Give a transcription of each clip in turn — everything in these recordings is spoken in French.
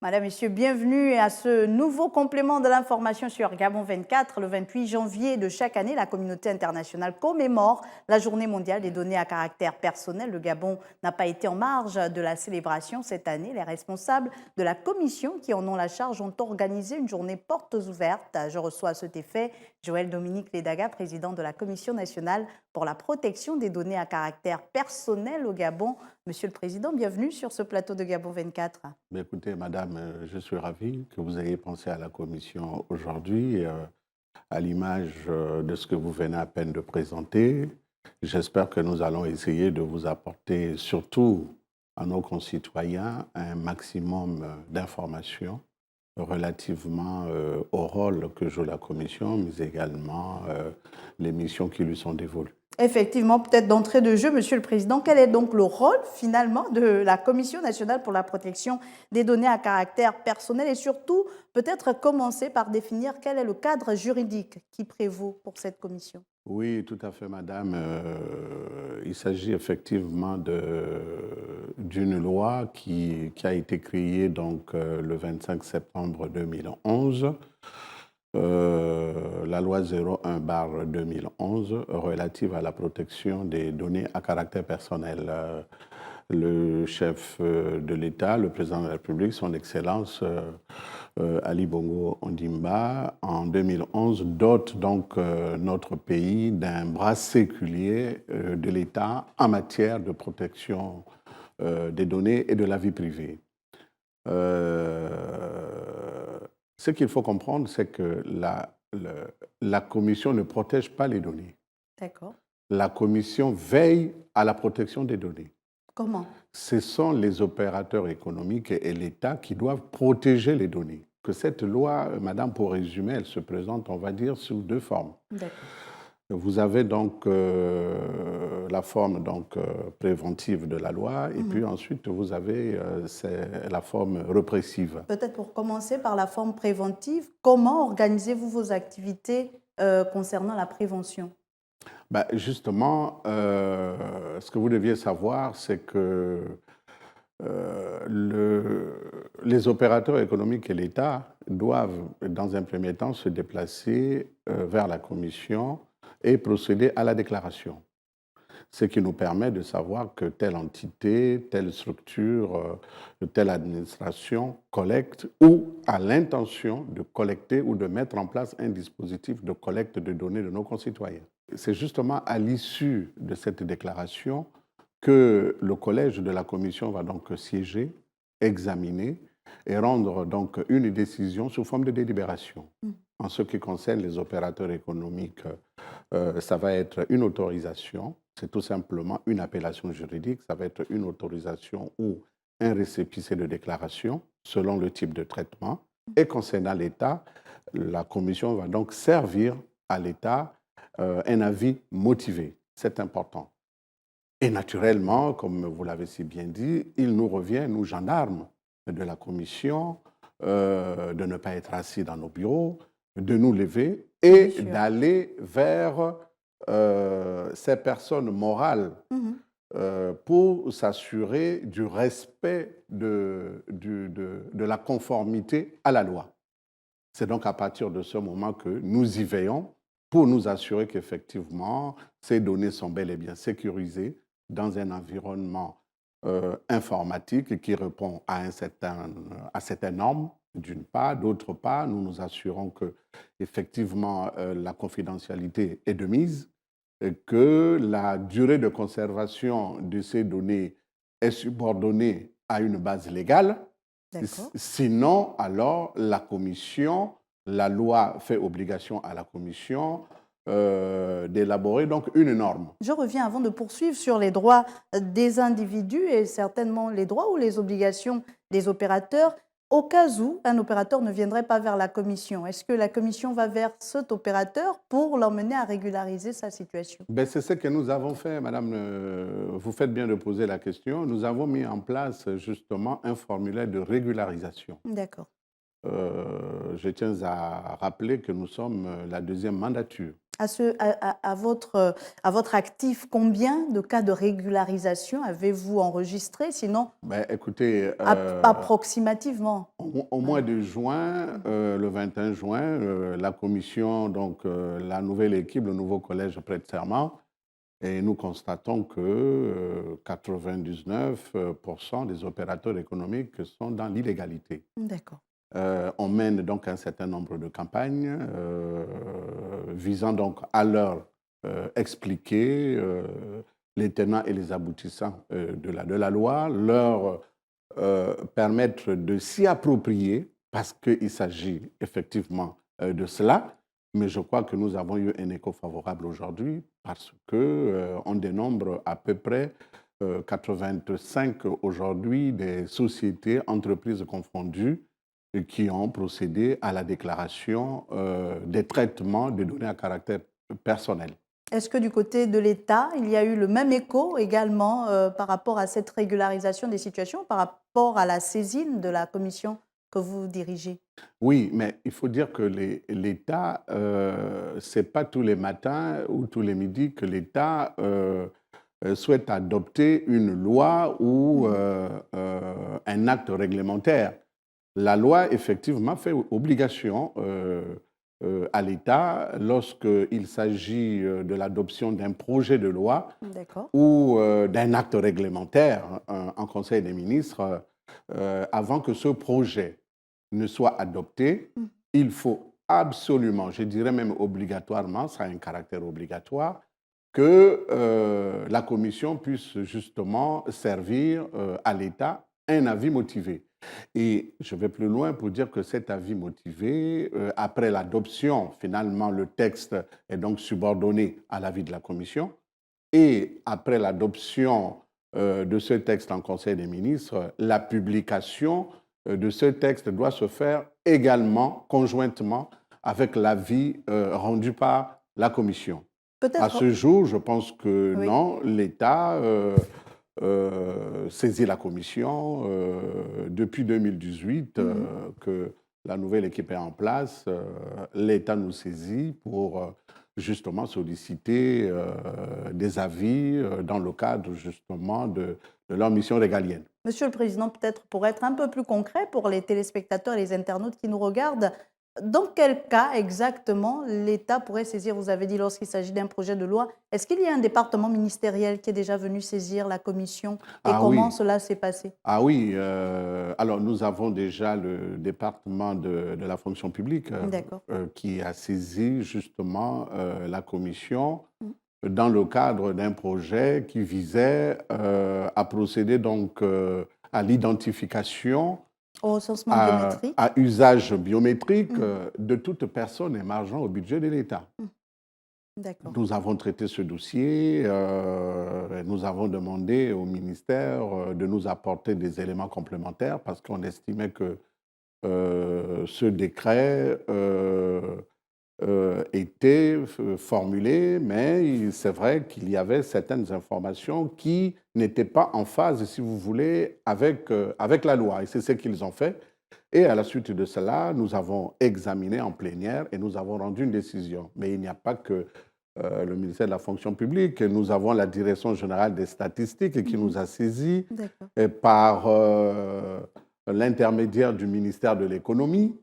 Madame, Messieurs, bienvenue à ce nouveau complément de l'information sur Gabon 24. Le 28 janvier de chaque année, la communauté internationale commémore la journée mondiale des données à caractère personnel. Le Gabon n'a pas été en marge de la célébration cette année. Les responsables de la commission qui en ont la charge ont organisé une journée portes ouvertes. Je reçois à cet effet Joël Dominique Ledaga, président de la Commission nationale pour la protection des données à caractère personnel au Gabon. Monsieur le Président, bienvenue sur ce plateau de Gabon 24. Écoutez, madame, je suis ravi que vous ayez pensé à la commission aujourd'hui, à l'image de ce que vous venez à peine de présenter. J'espère que nous allons essayer de vous apporter, surtout à nos concitoyens, un maximum d'informations relativement au rôle que joue la commission, mais également les missions qui lui sont dévolues. Effectivement, peut-être d'entrée de jeu, Monsieur le Président, quel est donc le rôle finalement de la Commission nationale pour la protection des données à caractère personnel et surtout peut-être commencer par définir quel est le cadre juridique qui prévaut pour cette commission? Oui, tout à fait, madame. Il s'agit effectivement d'une loi qui a été créée donc, le 25 septembre 2011. La loi 01/2011 relative à la protection des données à caractère personnel. Le chef de l'État, le président de la République, son Excellence Ali Bongo Ondimba, en 2011, dote donc notre pays d'un bras séculier de l'État en matière de protection des données et de la vie privée. Ce qu'il faut comprendre, c'est que la Commission ne protège pas les données. D'accord. La Commission veille à la protection des données. Comment? Ce sont les opérateurs économiques et l'État qui doivent protéger les données. Que cette loi, madame, pour résumer, elle se présente, on va dire, sous deux formes. D'accord. Vous avez donc la forme préventive de la loi et puis ensuite vous avez la forme répressive. Peut-être pour commencer par la forme préventive, comment organisez-vous vos activités concernant la prévention? Justement, ce que vous deviez savoir, c'est que les opérateurs économiques et l'État doivent, dans un premier temps, se déplacer vers la Commission et procéder à la déclaration. Ce qui nous permet de savoir que telle entité, telle structure, telle administration collecte ou a l'intention de collecter ou de mettre en place un dispositif de collecte de données de nos concitoyens. C'est justement à l'issue de cette déclaration que le collège de la Commission va donc siéger, examiner et rendre donc une décision sous forme de délibération. En ce qui concerne les opérateurs économiques, ça va être une autorisation, c'est tout simplement une appellation juridique, ça va être une autorisation ou un récépissé de déclaration selon le type de traitement. Et concernant l'État, la Commission va donc servir à l'État un avis motivé. C'est important. Et naturellement, comme vous l'avez si bien dit, il nous revient, nous gendarmes de la Commission, de ne pas être assis dans nos bureaux, de nous lever et d'aller vers ces personnes morales pour s'assurer du respect de la conformité à la loi. C'est donc à partir de ce moment que nous y veillons pour nous assurer qu'effectivement, ces données sont bel et bien sécurisées dans un environnement informatique qui répond à certaines normes, d'une part. D'autre part, nous nous assurons que effectivement la confidentialité est de mise, et que la durée de conservation de ces données est subordonnée à une base légale. Sinon, alors, la Commission, la loi fait obligation à la Commission d'élaborer donc une norme. Je reviens avant de poursuivre sur les droits des individus et certainement les droits ou les obligations des opérateurs. Au cas où un opérateur ne viendrait pas vers la Commission, est-ce que la Commission va vers cet opérateur pour l'emmener à régulariser sa situation? C'est ce que nous avons fait, madame. Vous faites bien de poser la question. Nous avons mis en place justement un formulaire de régularisation. D'accord. Je tiens à rappeler que nous sommes la deuxième mandature. À votre actif, combien de cas de régularisation avez-vous enregistrés? Sinon, Ben, écoutez, approximativement. au mois de juin, Mhm. le 21 juin, la commission, donc la nouvelle équipe, le nouveau collège prête serment, et nous constatons que 99% des opérateurs économiques sont dans l'illégalité. D'accord. On mène donc un certain nombre de campagnes visant donc à leur expliquer les tenants et les aboutissants de la loi, leur permettre de s'y approprier, parce qu'il s'agit effectivement de cela. Mais je crois que nous avons eu un écho favorable aujourd'hui parce qu'on dénombre à peu près 85 aujourd'hui des sociétés, entreprises confondues, qui ont procédé à la déclaration des traitements de données à caractère personnel. Est-ce que du côté de l'État, il y a eu le même écho également par rapport à cette régularisation des situations, par rapport à la saisine de la commission que vous dirigez? Oui, mais il faut dire que l'État, ce n'est pas tous les matins ou tous les midis que l'État souhaite adopter une loi ou un acte réglementaire. La loi, effectivement, fait obligation à l'État lorsqu'il s'agit de l'adoption d'un projet de loi D'accord. ou d'un acte réglementaire en Conseil des ministres, avant que ce projet ne soit adopté, Mm. il faut absolument, je dirais même obligatoirement, ça a un caractère obligatoire, que la Commission puisse justement servir à l'État un avis motivé. Et je vais plus loin pour dire que cet avis motivé, après l'adoption, finalement, le texte est donc subordonné à l'avis de la Commission. Et après l'adoption de ce texte en Conseil des ministres, la publication de ce texte doit se faire également, conjointement, avec l'avis rendu par la Commission. À Peut-être, ce jour, je pense que oui. non, l'État saisit la Commission depuis 2018, Mhm. que la nouvelle équipe est en place. L'État nous saisit pour justement solliciter des avis dans le cadre justement de leur mission régalienne. Monsieur le Président, peut-être pour être un peu plus concret pour les téléspectateurs et les internautes qui nous regardent, dans quel cas exactement l'État pourrait saisir, vous avez dit lorsqu'il s'agit d'un projet de loi, est-ce qu'il y a un département ministériel qui est déjà venu saisir la commission et Ah comment oui, cela s'est passé? ah oui. Alors nous avons déjà le département de la fonction publique D'accord. qui a saisi justement la commission Mm. dans le cadre d'un projet qui visait à procéder donc à l'identification Au recensement biométrique? à usage biométrique Mhm. de toute personne émargeant au budget de l'État. Mm. D'accord. Nous avons traité ce dossier, et nous avons demandé au ministère de nous apporter des éléments complémentaires parce qu'on estimait que ce décret était formulé, mais c'est vrai qu'il y avait certaines informations qui n'étaient pas en phase, si vous voulez, avec la loi. Et c'est ce qu'ils ont fait. Et à la suite de cela, nous avons examiné en plénière et nous avons rendu une décision. Mais il n'y a pas que le ministère de la fonction publique. Nous avons la Direction générale des statistiques qui Mhm. nous a saisis D'accord. par l'intermédiaire du ministère de l'économie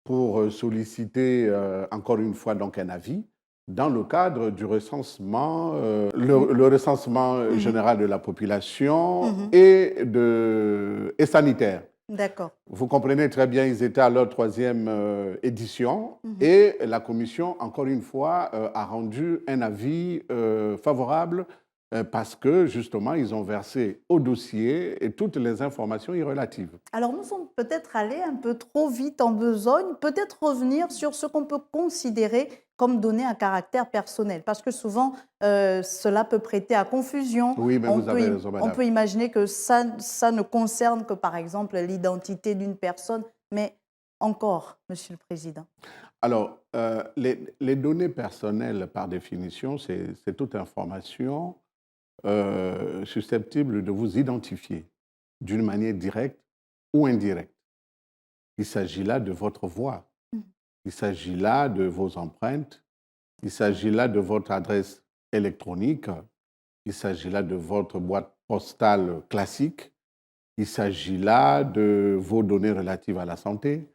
pour solliciter encore une fois donc un avis dans le cadre du recensement, le recensement Mhm. général de la population Mhm. et sanitaire. D'accord. Vous comprenez très bien, ils étaient à leur troisième édition Mhm. et la commission, encore une fois, a rendu un avis favorable parce que, justement, ils ont versé au dossier et toutes les informations y relatives. Alors, nous sommes peut-être allés un peu trop vite en besogne, peut-être revenir sur ce qu'on peut considérer comme données à caractère personnel, parce que souvent, cela peut prêter à confusion. Oui, mais vous avez raison, On madame. peut imaginer que ça ne concerne que, par exemple, l'identité d'une personne, mais encore, Monsieur le Président. Alors, les données personnelles, par définition, c'est toute information susceptible de vous identifier d'une manière directe ou indirecte. Il s'agit là de votre voix, Mhm. il s'agit là de vos empreintes, Il s'agit là de votre adresse électronique, il s'agit là de votre boîte postale classique, il s'agit là de vos données relatives à la santé,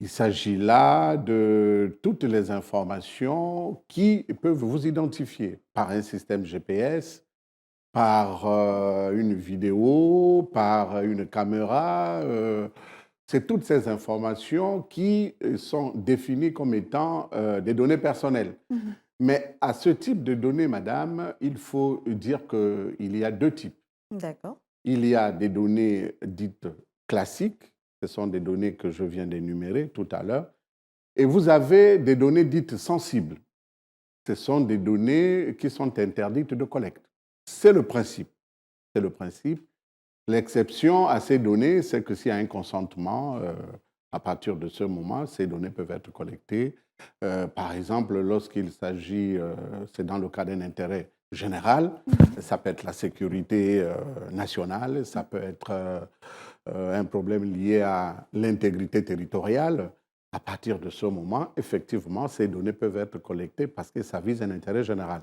il s'agit là de toutes les informations qui peuvent vous identifier par un système GPS, par une vidéo, par une caméra. C'est toutes ces informations qui sont définies comme étant des données personnelles. Mhm. Mais à ce type de données, madame, il faut dire qu'il y a deux types. D'accord. Il y a des données dites classiques, ce sont des données que je viens d'énumérer tout à l'heure, et vous avez des données dites sensibles. Ce sont des données qui sont interdites de collecte. C'est le principe. C'est le principe. L'exception à ces données, c'est que s'il y a un consentement, à partir de ce moment, ces données peuvent être collectées. Par exemple, lorsqu'il s'agit, c'est dans le cas d'un intérêt général, ça peut être la sécurité nationale, ça peut être un problème lié à l'intégrité territoriale. À partir de ce moment, effectivement, ces données peuvent être collectées parce que ça vise un intérêt général.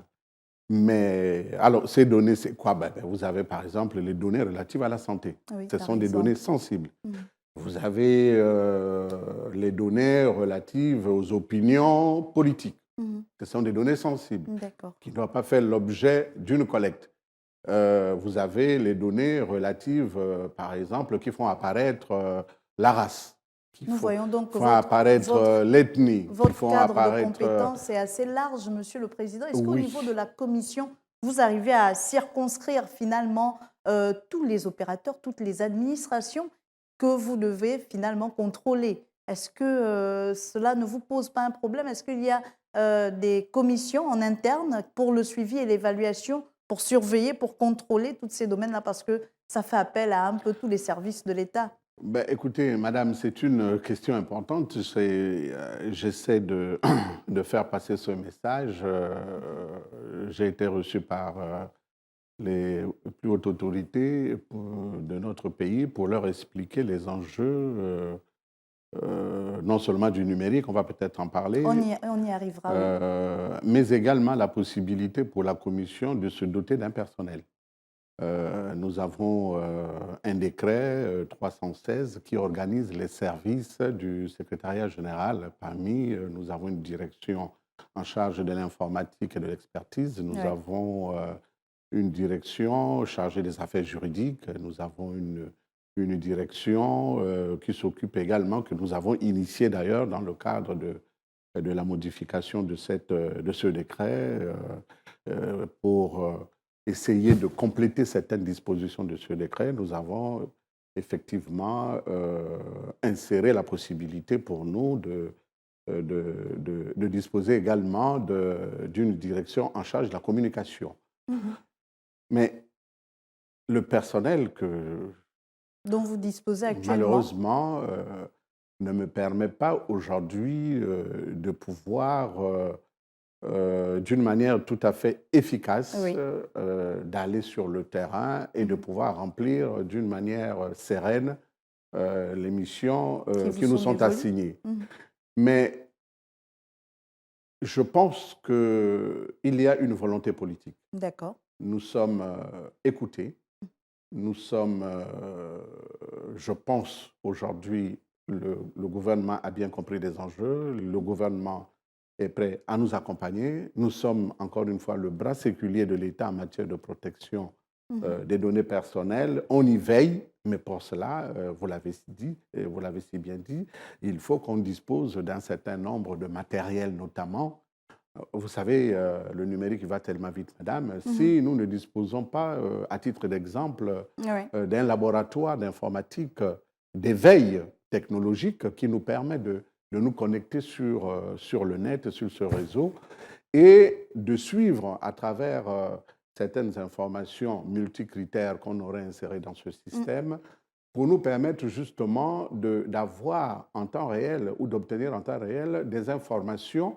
Mais alors, ces données, c'est quoi? Vous avez par exemple les données relatives à la santé. Oui, Ce par sont des exemple. données sensibles. Mhm. Vous avez les données relatives aux opinions politiques. Mhm. Ce sont des données sensibles D'accord. qui ne doivent pas faire l'objet d'une collecte. Vous avez les données relatives, par exemple, qui font apparaître la race, qui Nous voyons donc que font apparaître l'ethnie, qui votre font cadre de apparaître... compétences est assez large, Monsieur le Président. Est-ce qu'au oui. niveau de la Commission, vous arrivez à circonscrire finalement tous les opérateurs, toutes les administrations que vous devez finalement contrôler? Est-ce que cela ne vous pose pas un problème? Est-ce qu'il y a des commissions en interne pour le suivi et l'évaluation, pour surveiller, pour contrôler tous ces domaines-là? Parce que ça fait appel à un peu tous les services de l'État. Écoutez, madame, c'est une question importante. J'essaie de, de faire passer ce message. J'ai été reçu par les plus hautes autorités de notre pays pour leur expliquer les enjeux, non seulement du numérique, on va peut-être en parler, On y arrivera, oui. mais également la possibilité pour la Commission de se doter d'un personnel. Nous avons un décret 316 qui organise les services du secrétariat général. Parmi, nous avons une direction en charge de l'informatique et de l'expertise. Nous avons une direction chargée des affaires juridiques. Nous avons une direction qui s'occupe également, que nous avons initiée d'ailleurs dans le cadre de la modification de ce décret pour essayer de compléter certaines dispositions de ce décret. Nous avons effectivement inséré la possibilité pour nous de disposer également d'une direction en charge de la communication. Mhm. Mais le personnel dont vous disposez actuellement, malheureusement, ne me permet pas aujourd'hui de pouvoir d'une manière tout à fait efficace d'aller sur le terrain et de pouvoir remplir d'une manière sereine les missions qui nous sont assignées. Mais je pense qu'il y a une volonté politique. D'accord. Nous sommes écoutés. Nous sommes, je pense, aujourd'hui, le gouvernement a bien compris les enjeux. Le gouvernement est prêt à nous accompagner. Nous sommes, encore une fois, le bras séculier de l'État en matière de protection des données personnelles. On y veille, mais pour cela, vous l'avez dit, et vous l'avez si bien dit, il faut qu'on dispose d'un certain nombre de matériel, notamment. Vous savez, le numérique va tellement vite, madame. Si nous ne disposons pas, à titre d'exemple, d'un laboratoire d'informatique, d'éveil technologique qui nous permet de nous connecter sur le net, sur ce réseau, et de suivre à travers certaines informations multicritères qu'on aurait insérées dans ce système, pour nous permettre justement d'avoir en temps réel ou d'obtenir en temps réel des informations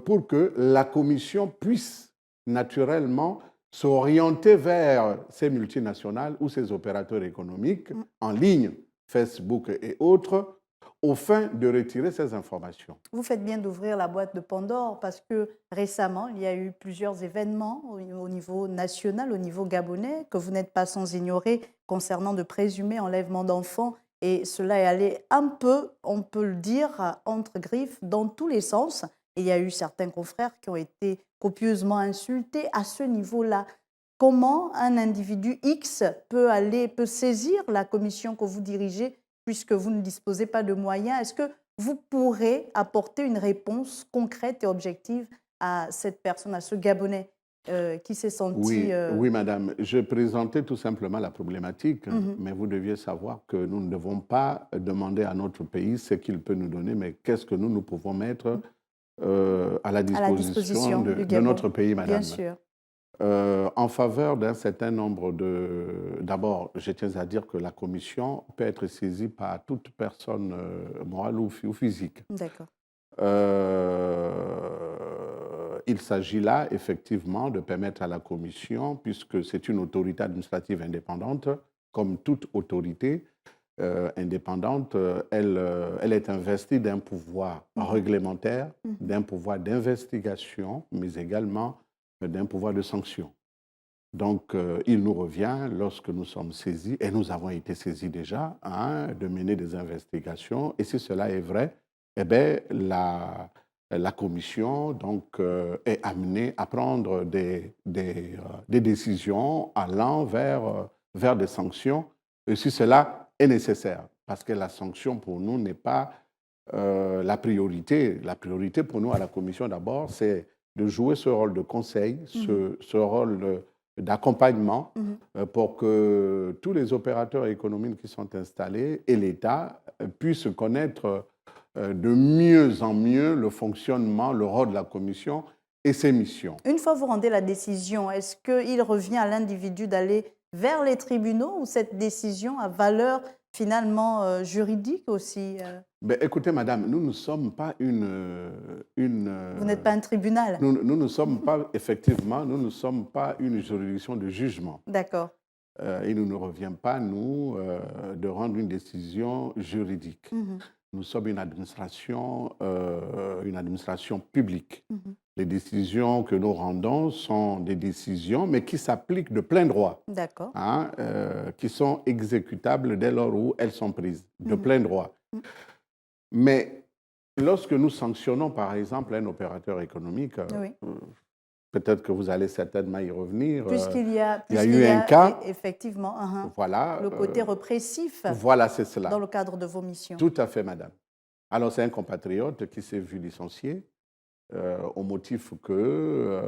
pour que la Commission puisse naturellement s'orienter vers ces multinationales ou ces opérateurs économiques en ligne, Facebook et autres, aux fins de retirer ces informations. Vous faites bien d'ouvrir la boîte de Pandore parce que récemment, il y a eu plusieurs événements au niveau national, au niveau gabonais, que vous n'êtes pas sans ignorer concernant de présumés enlèvements d'enfants. Et cela est allé un peu, on peut le dire, entre griffes, dans tous les sens. Et il y a eu certains confrères qui ont été copieusement insultés à ce niveau-là. Comment un individu X peut saisir la commission que vous dirigez puisque vous ne disposez pas de moyens? Est-ce que vous pourrez apporter une réponse concrète et objective à cette personne, à ce Gabonais qui s'est senti... Oui, madame. Je présentais tout simplement la problématique, mais vous deviez savoir que nous ne devons pas demander à notre pays ce qu'il peut nous donner, mais qu'est-ce que nous pouvons mettre à la disposition de notre pays, madame. Bien sûr. En faveur d'un certain nombre de... D'abord, je tiens à dire que la commission peut être saisie par toute personne morale ou physique. D'accord. Il s'agit là, effectivement, de permettre à la commission, puisque c'est une autorité administrative indépendante, comme toute autorité indépendante, elle est investie d'un pouvoir réglementaire, d'un pouvoir d'investigation, mais également d'un pouvoir de sanction. Donc, il nous revient, lorsque nous sommes saisis, et nous avons été saisis déjà, de mener des investigations. Et si cela est vrai, eh bien, la commission donc, est amenée à prendre des décisions allant vers des sanctions, et si cela est nécessaire. Parce que la sanction, pour nous, n'est pas la priorité. La priorité, pour nous, à la commission, d'abord, c'est de jouer ce rôle de conseil, ce rôle d'accompagnement pour que tous les opérateurs économiques qui sont installés et l'État puissent connaître de mieux en mieux le fonctionnement, le rôle de la commission et ses missions. Une fois vous rendez la décision, est-ce qu'il revient à l'individu d'aller vers les tribunaux ou cette décision a valeur finalement juridique aussi? Ben, écoutez, madame, nous ne sommes pas Vous n'êtes pas un tribunal. Nous ne sommes pas, effectivement, nous ne sommes pas une juridiction de jugement. D'accord. Il ne nous revient pas, nous, de rendre une décision juridique. Nous sommes une administration publique. Les décisions que nous rendons sont des décisions, mais qui s'appliquent de plein droit. D'accord. Qui sont exécutables dès lors où elles sont prises, de plein droit. Mais lorsque nous sanctionnons, par exemple, un opérateur économique, peut-être que vous allez certainement y revenir. Puisqu'il y a eu un cas. Effectivement. Voilà. Le côté répressif. Voilà, c'est cela. Dans le cadre de vos missions. Tout à fait, madame. Alors, c'est un compatriote qui s'est vu licencié au motif que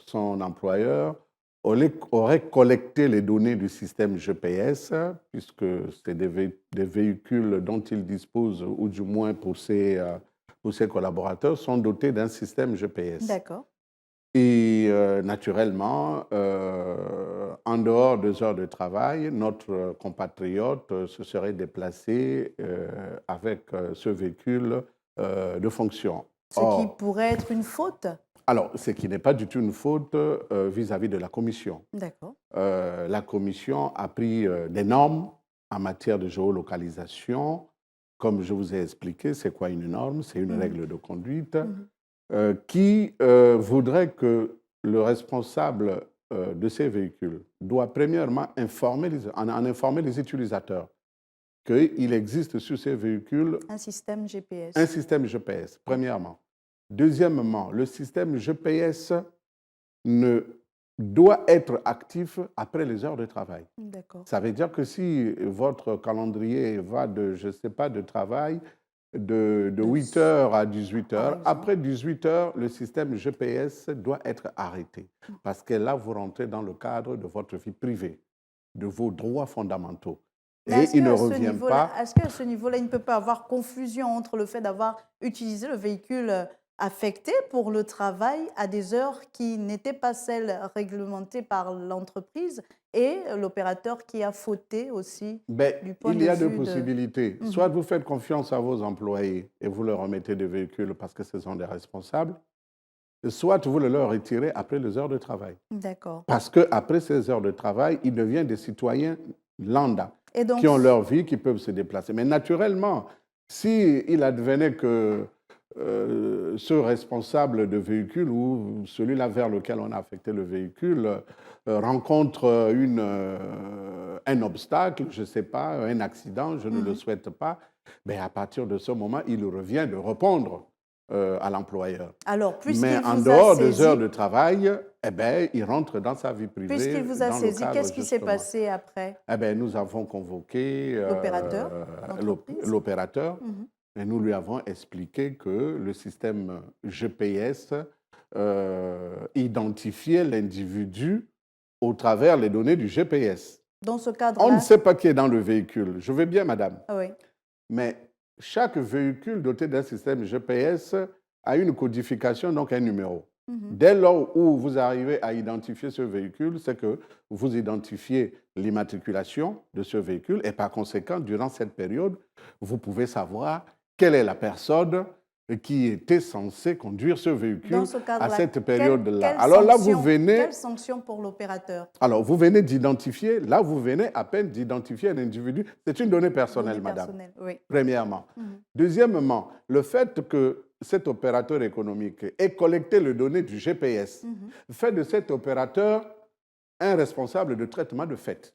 son employeur aurait collecté les données du système GPS, puisque c'est des véhicules dont il dispose, ou du moins pour ses collaborateurs, sont dotés d'un système GPS. D'accord. Et naturellement, en dehors des heures de travail, notre compatriote se serait déplacé avec ce véhicule de fonction. Ce qui pourrait être une faute? Alors, ce qui n'est pas du tout une faute vis-à-vis de la commission. D'accord. La commission a pris des normes en matière de géolocalisation. Comme je vous ai expliqué, c'est quoi une norme? C'est une règle de conduite qui voudrait que le responsable de ces véhicules doit premièrement en informer les utilisateurs qu'il existe sur ces véhicules un système GPS. Un système GPS, premièrement. Deuxièmement, le système GPS ne doit être actif après les heures de travail. D'accord. Ça veut dire que si votre calendrier va de, je ne sais pas, de travail de 8h à 18h, après 18h, le système GPS doit être arrêté. Parce que là, vous rentrez dans le cadre de votre vie privée, de vos droits fondamentaux. Et il ne revient pas... Est-ce qu'à ce niveau-là, il ne peut pas avoir confusion entre le fait d'avoir utilisé le véhicule affecté pour le travail à des heures qui n'étaient pas celles réglementées par l'entreprise et l'opérateur qui a fauté aussi du point de vue Il y a deux possibilités. Soit vous faites confiance à vos employés et vous leur remettez des véhicules parce que ce sont des responsables, soit vous le leur retirez après les heures de travail. D'accord. Parce qu'après ces heures de travail, ils deviennent des citoyens lambda, et donc, qui ont leur vie, qui peuvent se déplacer. Mais naturellement, s'il advenait que ce responsable de véhicule ou celui-là vers lequel on a affecté le véhicule rencontre un obstacle, je ne sais pas, un accident, je ne le souhaite pas, mais à partir de ce moment, il revient de répondre à l'employeur. Alors, Mais puisqu'il en vous a dehors des saisi, heures de travail, eh ben, il rentre dans sa vie privée. puisqu'il vous a dans le saisi, cadre, qu'est-ce qui s'est justement. passé après? Eh ben, nous avons convoqué L'opérateur d'entreprise? l'opérateur et nous lui avons expliqué que le système GPS identifiait l'individu au travers les données du GPS. Dans ce On ne cadre-là, sait pas qui est dans le véhicule. Je veux bien, madame. ah oui. Mais chaque véhicule doté d'un système GPS a une codification, donc un numéro. Dès lors où vous arrivez à identifier ce véhicule, c'est que vous identifiez l'immatriculation de ce véhicule et par conséquent, durant cette période, vous pouvez savoir quelle est la personne qui était censée conduire ce véhicule Dans ce à cadre-là, cette période-là. quelle Alors là, vous sanction- venez... Quelle sanction pour l'opérateur? Alors, vous venez d'identifier, là, vous venez à peine d'identifier un individu. C'est une donnée personnelle, Données madame. personnelles, oui. Premièrement. Deuxièmement, le fait que cet opérateur économique ait collecté les données du GPS fait de cet opérateur un responsable de traitement de fait,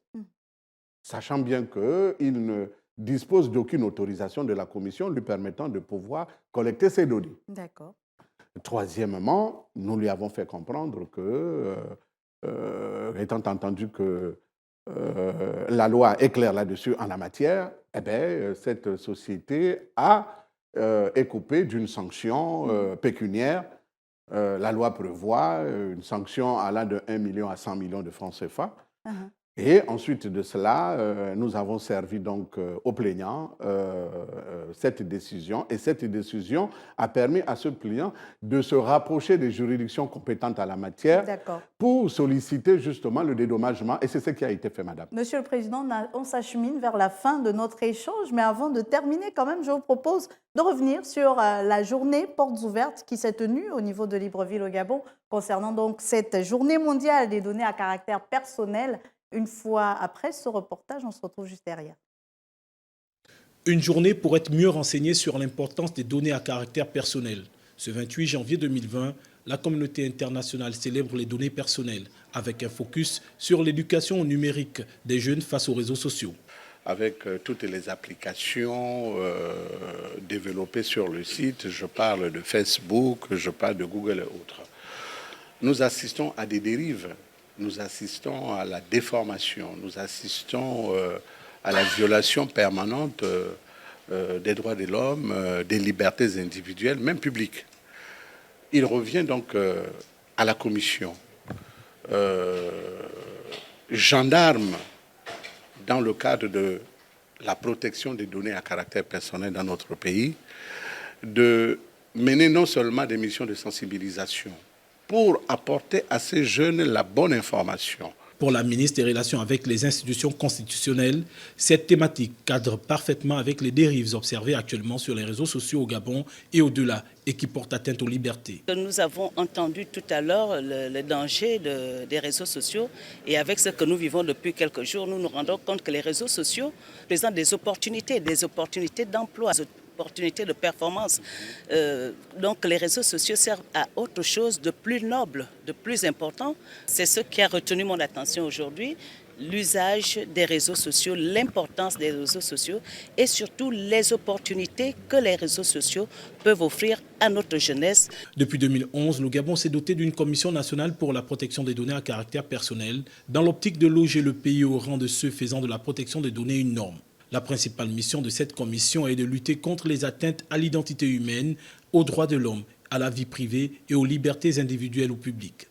sachant bien qu'il ne dispose d'aucune autorisation de la commission lui permettant de pouvoir collecter ces données. D'accord. Troisièmement, nous lui avons fait comprendre que, étant entendu que la loi est claire là-dessus en la matière, eh bien, cette société a écopé d'une sanction pécuniaire. La loi prévoit une sanction allant de 1 million à 100 millions de francs CFA. Et ensuite de cela, nous avons servi donc aux plaignants cette décision. Et cette décision a permis à ce plaignant de se rapprocher des juridictions compétentes à la matière pour solliciter justement le dédommagement. Et c'est ce qui a été fait, madame. Monsieur le Président, on s'achemine vers la fin de notre échange. Mais avant de terminer, quand même, je vous propose de revenir sur la journée portes ouvertes qui s'est tenue au niveau de Libreville au Gabon concernant donc cette journée mondiale des données à caractère personnel. Une fois après ce reportage, on se retrouve juste derrière. Une journée pour être mieux renseignée sur l'importance des données à caractère personnel. Ce 28 janvier 2020, la communauté internationale célèbre les données personnelles avec un focus sur l'éducation au numérique des jeunes face aux réseaux sociaux. Avec toutes les applications développées sur le site, je parle de Facebook, je parle de Google et autres. Nous assistons à des dérives. Nous assistons à la déformation, nous assistons à la violation permanente des droits de l'homme, des libertés individuelles, même publiques. Il revient donc à la Commission, gendarme dans le cadre de la protection des données à caractère personnel dans notre pays, de mener non seulement des missions de sensibilisation, pour apporter à ces jeunes la bonne information. Pour la ministre des Relations avec les institutions constitutionnelles, cette thématique cadre parfaitement avec les dérives observées actuellement sur les réseaux sociaux au Gabon et au-delà et qui portent atteinte aux libertés. Nous avons entendu tout à l'heure le danger des réseaux sociaux et avec ce que nous vivons depuis quelques jours, nous nous rendons compte que les réseaux sociaux présentent des opportunités d'emploi, opportunités de performance. Donc les réseaux sociaux servent à autre chose de plus noble, de plus important. C'est ce qui a retenu mon attention aujourd'hui, l'usage des réseaux sociaux, l'importance des réseaux sociaux et surtout les opportunités que les réseaux sociaux peuvent offrir à notre jeunesse. Depuis 2011, le Gabon s'est doté d'une commission nationale pour la protection des données à caractère personnel dans l'optique de loger le pays au rang de ceux faisant de la protection des données une norme. La principale mission de cette commission est de lutter contre les atteintes à l'identité humaine, aux droits de l'homme, à la vie privée et aux libertés individuelles ou publiques.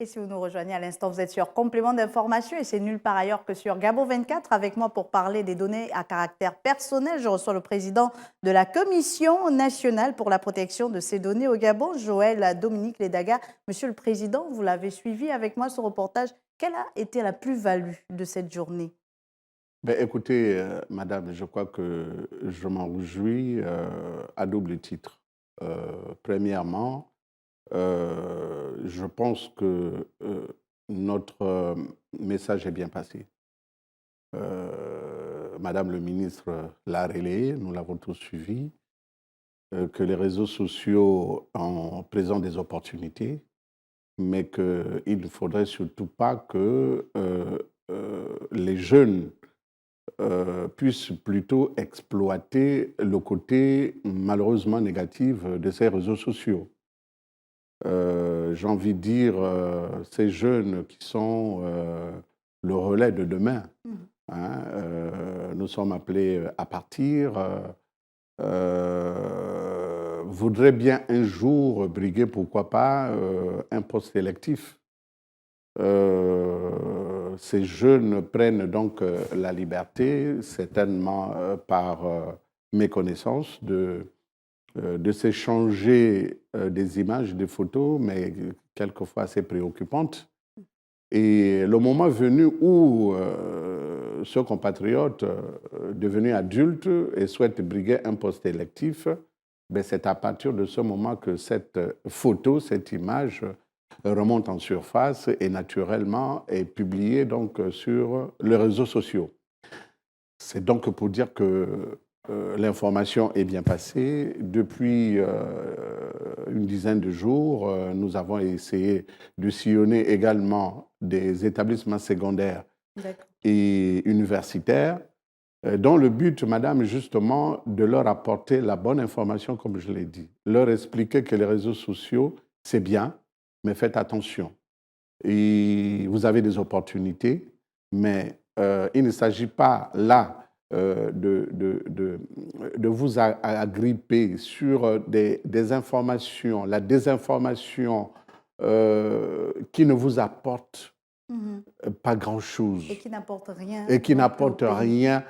Et si vous nous rejoignez à l'instant, vous êtes sur Complément d'information et c'est nulle part ailleurs que sur Gabon 24. Avec moi pour parler des données à caractère personnel, je reçois le président de la Commission nationale pour la protection de ces données au Gabon, Joël Dominique Ledaga. Monsieur le Président, vous l'avez suivi avec moi ce reportage. Quelle a été la plus-value de cette journée ? Ben, écoutez, madame, je crois que je m'en réjouis à double titre. Premièrement, je pense que notre message est bien passé. Madame le ministre l'a relayé, nous l'avons tous suivi, que les réseaux sociaux présentent des opportunités, mais qu'il ne faudrait surtout pas que les jeunes puissent plutôt exploiter le côté malheureusement négatif de ces réseaux sociaux. J'ai envie de dire, ces jeunes qui sont le relais de demain, hein, nous sommes appelés à partir, voudraient bien un jour briguer, pourquoi pas, un poste électif. Ces jeunes prennent donc la liberté, certainement par méconnaissance, de s'échanger des images, des photos, mais quelquefois assez préoccupantes. Et le moment venu où ce compatriote devenu adulte et souhaite briguer un poste électif, ben c'est à partir de ce moment que cette photo, cette image remonte en surface et naturellement est publiée donc sur les réseaux sociaux. C'est donc pour dire que l'information est bien passée. Depuis une dizaine de jours, nous avons essayé de sillonner également des établissements secondaires et universitaires, dans le but, madame, justement, de leur apporter la bonne information, comme je l'ai dit. Leur expliquer que les réseaux sociaux, c'est bien, mais faites attention. Et vous avez des opportunités, mais il ne s'agit pas là de vous agripper sur des informations, la désinformation qui ne vous apporte pas grand-chose. Et qui n'apporte rien. Et qui n'apporte rien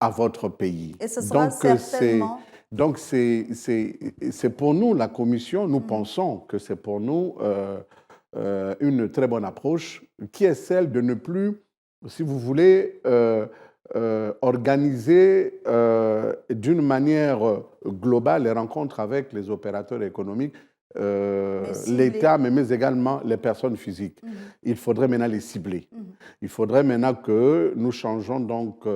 à votre pays. Et ce sera certainement... Donc, c'est pour nous, la Commission, nous pensons que c'est pour nous une très bonne approche, qui est celle de ne plus, si vous voulez, organiser d'une manière globale les rencontres avec les opérateurs économiques, l'État, mais également les personnes physiques. Il faudrait maintenant les cibler. Il faudrait maintenant que nous changeons donc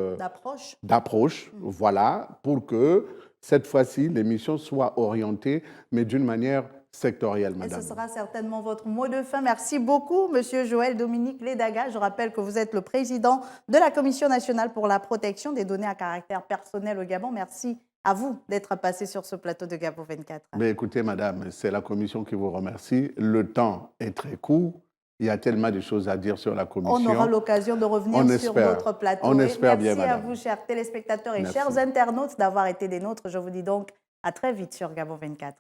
d'approche, voilà, pour que cette fois-ci, l'émission soit orientée, mais d'une manière sectorielle, madame. Et ce sera certainement votre mot de fin. Merci beaucoup, monsieur Joël Dominique Lédaga. Je rappelle que vous êtes le président de la Commission nationale pour la protection des données à caractère personnel au Gabon. Merci à vous d'être passé sur ce plateau de Gabon 24. Mais écoutez, madame, c'est la Commission qui vous remercie. Le temps est très court. Il y a tellement de choses à dire sur la Commission. On aura l'occasion de revenir sur votre plateau. On espère bien, madame. Merci à vous, chers téléspectateurs et chers internautes, d'avoir été des nôtres. Je vous dis donc à très vite sur Gabon 24.